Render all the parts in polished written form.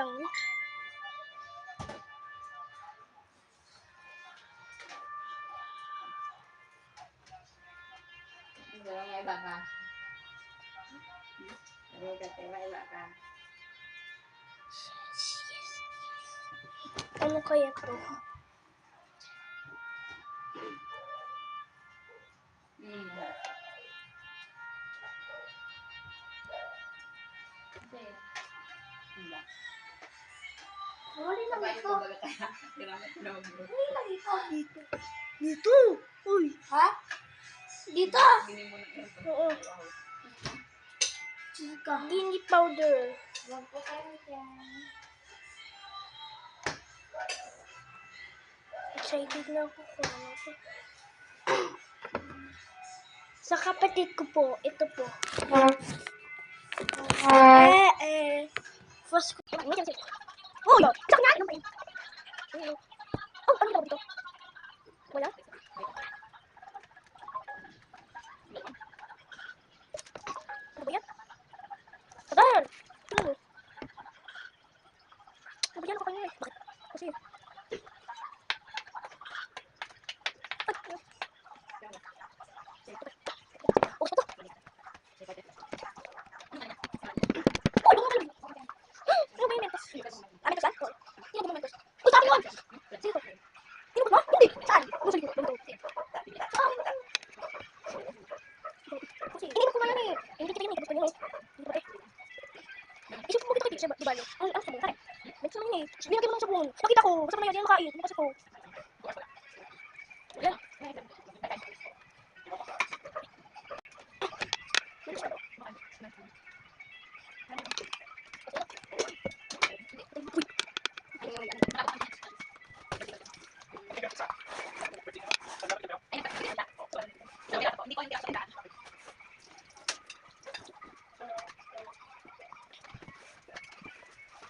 Yan. May iba ka. May iba ka. Ano kaya to? Wala lang ito. Wala lang ito. Dito. Dito. Uy. Ha? Dito. Oo. Ginny powder. Wag po kayo dyan. Excited na ako kung ano to. Sa kapatid ko po, ito po. First ko. Oh, yun. Sa kanya, ano ba yun? Oh, ano ba ito? Wala? Ano ba yan? Tagal! Ano? Ano ba yan? Ako kanina eh. Bakit? Kasi oh, ito. Oh, ano ba yun? Ano ba yung mentos? Ah, mentos ba? Oo. Sino ba yung mentos? Uy, sa akin yun! Sino to? Sino ba? Hindi! Saan? Ano sa likod? Kasi, ininom ko nga yan eh. Hindi kita rin eh. Gusto niyo eh. Hindi ba eh? Isip mo kita kay teacher, di ba? Ang sabon, kare. Mentos naman yun eh. Binagay mo ng sabon. Nakita ko. Basta mamaya, di yan makain. Ano kasi ko? Yan.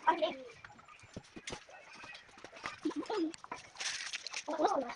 Ay, eh. Wala ko na.